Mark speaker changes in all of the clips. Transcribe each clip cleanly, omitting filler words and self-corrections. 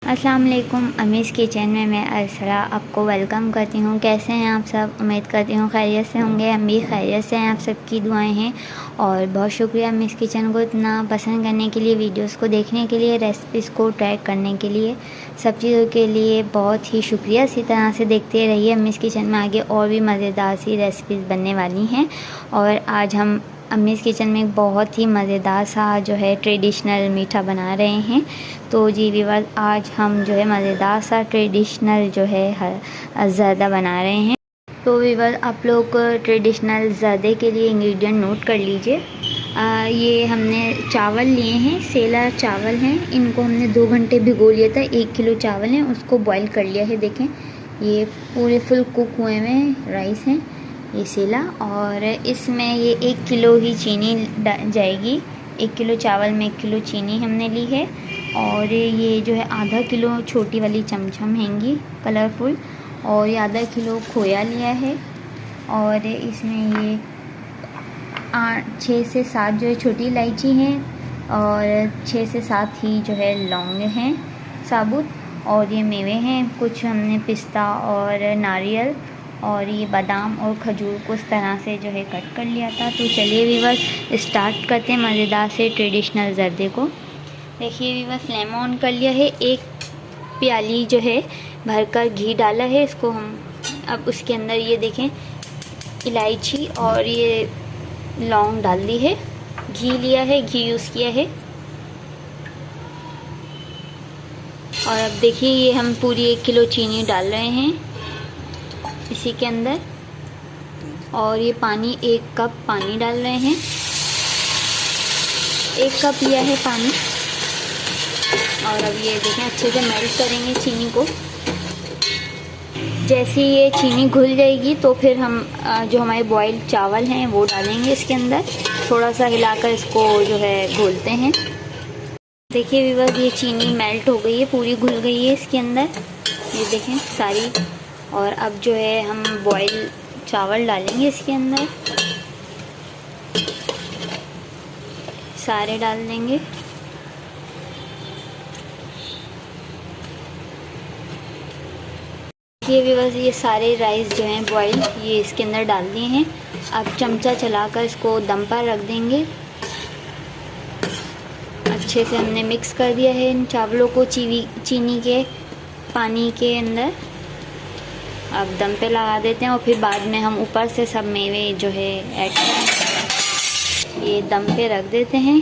Speaker 1: अस्सलाम वालेकुम। अमीज़ किचन में मैं अरसला आपको वेलकम करती हूँ। कैसे हैं आप सब? उम्मीद करती हूँ खैरियत से होंगे। हम भी खैरियत से हैं, आप सबकी दुआएं हैं। और बहुत शुक्रिया अमीज़ किचन को इतना पसंद करने के लिए, वीडियोस को देखने के लिए, रेसिपीज़ को ट्राई करने के लिए, सब चीज़ों के लिए बहुत ही शुक्रिया। इसी तरह से देखते रहिए अमीज़ किचन में, आगे और भी मज़ेदार सी रेसिपीज़ बनने वाली हैं। और आज हम अम्मीज़ किचन में एक बहुत ही मज़ेदार सा जो है ट्रेडिशनल मीठा बना रहे हैं। तो जी व्यूअर्स, आज हम जो है मज़ेदार सा ट्रेडिशनल जो है ज़र्दा बना रहे हैं। तो व्यूअर्स, आप लोग ट्रेडिशनल ज़र्दे के लिए इंग्रेडिएंट नोट कर लीजिए। ये हमने चावल लिए हैं, सेला चावल हैं। इनको हमने 2 घंटे भिगो लिया था। 1 किलो चावल हैं, उसको बॉईल कर लिया है। देखें, ये पूरे फुल कुक हुए हुए राइस हैं, ये सेला। और इसमें ये 1 किलो ही चीनी जाएगी। 1 किलो चावल में 1 किलो चीनी हमने ली है। और ये जो है आधा किलो छोटी वाली चमचम हैंगी कलरफुल। और ये आधा किलो खोया लिया है। और इसमें ये 6 से 7 जो है छोटी इलायची हैं। और 6 से 7 ही जो है लौंग हैं साबुत। और ये मेवे हैं, कुछ हमने पिस्ता और नारियल और ये बादाम और खजूर को इस तरह से जो है कट कर लिया था। तो चलिए व्यूअर्स, स्टार्ट करते हैं मज़ेदार से ट्रेडिशनल ज़र्दे को। देखिए व्यूअर्स, फ्लेम ऑन कर लिया है। 1 प्याली जो है भरकर घी डाला है। इसको हम अब उसके अंदर ये देखें इलायची और ये लौंग डाल दी है। घी लिया है, घी यूज़ किया है। और अब देखिए ये हम पूरी 1 किलो चीनी डाल रहे हैं इसी के अंदर। और ये पानी 1 कप पानी डाल रहे हैं। 1 कप लिया है पानी। और अब ये देखें अच्छे से मेल्ट करेंगे चीनी को। जैसे ये चीनी घुल जाएगी तो फिर हम जो हमारे बॉइल्ड चावल हैं वो डालेंगे इसके अंदर। थोड़ा सा हिलाकर इसको जो है घोलते हैं। देखिए व्यूअर्स, ये चीनी मेल्ट हो गई है, पूरी घुल गई है इसके अंदर, ये देखें सारी। और अब जो है हम बॉयल चावल डालेंगे इसके अंदर, सारे डाल देंगे। ये व्यूअर्स, ये सारे राइस जो हैं बॉयल ये इसके अंदर डाल दिए हैं। अब चमचा चलाकर इसको दम पर रख देंगे। अच्छे से हमने मिक्स कर दिया है इन चावलों को चीनी के पानी के अंदर। अब दम पे लगा देते हैं और फिर बाद में हम ऊपर से सब मेवे जो है ऐड करेंगे। ये दम पे रख देते हैं।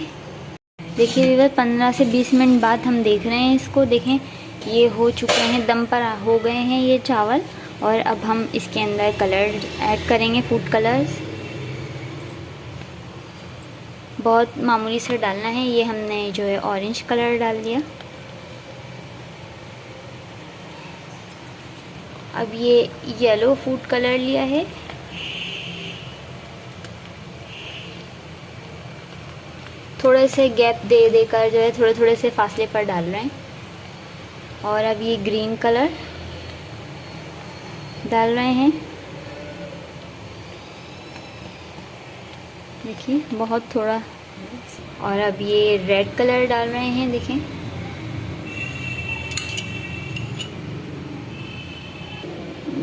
Speaker 1: देखिए व्यूअर्स, 15 से 20 मिनट बाद हम देख रहे हैं इसको। देखें ये हो चुके हैं, दम पर हो गए हैं ये चावल। और अब हम इसके अंदर कलर ऐड करेंगे, फूड कलर्स। बहुत मामूली से डालना है। ये हमने जो है ऑरेंज कलर डाल दिया। अब ये येलो फूड कलर लिया है। थोड़े से गैप दे देकर जो है थोड़े थोड़े से फासले पर डाल रहे हैं। और अब ये ग्रीन कलर डाल रहे हैं। देखिए बहुत थोड़ा। और अब ये रेड कलर डाल रहे हैं, देखें।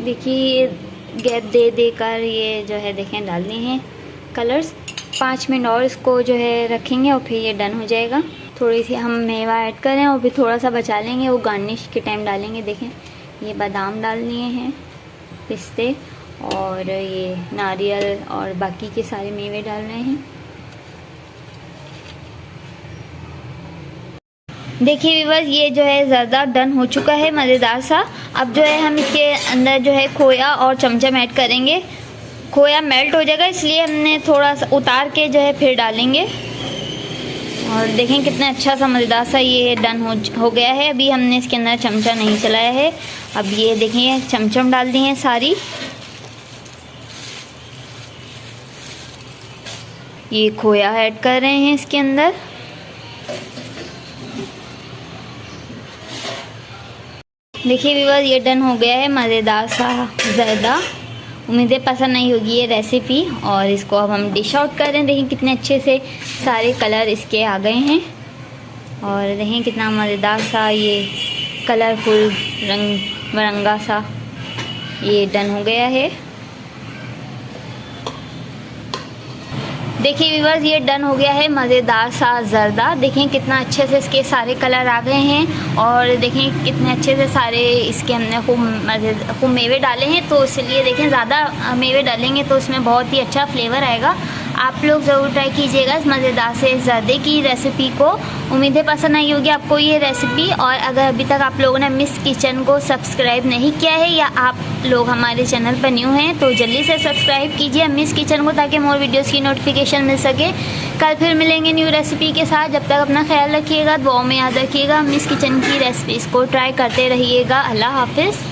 Speaker 1: देखिए गैप दे देकर ये जो है देखें डाल दिए हैं कलर्स। 5 मिनट और इसको जो है रखेंगे और फिर ये डन हो जाएगा। थोड़ी सी हम मेवा ऐड करें और फिर थोड़ा सा बचा लेंगे, वो गार्निश के टाइम डालेंगे। देखें ये बादाम डाल दिए हैं, पिस्ते और ये नारियल और बाकी के सारे मेवे डाल रहे हैं। देखिए व्यूअर्स, ये जो है ज़्यादा डन हो चुका है मज़ेदार सा। अब जो है हम इसके अंदर जो है खोया और चमचम ऐड करेंगे। खोया मेल्ट हो जाएगा, इसलिए हमने थोड़ा सा उतार के जो है फिर डालेंगे। और देखें कितना अच्छा सा मज़ेदार सा ये डन हो गया है। अभी हमने इसके अंदर चमचा नहीं चलाया है। अब ये देखें चमचम डाल दिए हैं सारी। ये खोया ऐड कर रहे हैं इसके अंदर। देखिए व्यूअर्स, ये डन हो गया है मज़ेदार सा ज़र्दा। उम्मीदें पसंद नहीं होगी ये रेसिपी। और इसको अब हम डिश आउट कर रहे हैं। देखें कितने अच्छे से सारे कलर इसके आ गए हैं। और देखें कितना मज़ेदार सा ये कलरफुल रंग बिरंगा सा ये डन हो गया है। देखिए व्यूअर्स, ये डन हो गया है मज़ेदार सा ज़र्दा। देखें कितना अच्छे से इसके सारे कलर आ गए हैं और देखें कितने अच्छे से सारे इसके हमने खूब मेवे डाले हैं, तो इसलिए देखें ज़्यादा मेवे डालेंगे तो इसमें बहुत ही अच्छा फ्लेवर आएगा। आप लोग ज़रूर ट्राई कीजिएगा इस मज़ेदार से ज़र्दे की रेसिपी को। उम्मीद है पसंद आई होगी आपको ये रेसिपी। और अगर अभी तक आप लोगों ने मिस किचन को सब्सक्राइब नहीं किया है या आप लोग हमारे चैनल पर न्यू हैं तो जल्दी से सब्सक्राइब कीजिए मिस किचन को, ताकि मोर वीडियोस की नोटिफिकेशन मिल सके। कल फिर मिलेंगे न्यू रेसिपी के साथ। जब तक अपना ख्याल रखिएगा, दुआओं में याद रखिएगा। मिस किचन की रेसिपीज़ को ट्राई करते रहिएगा। अल्लाह हाफिज़।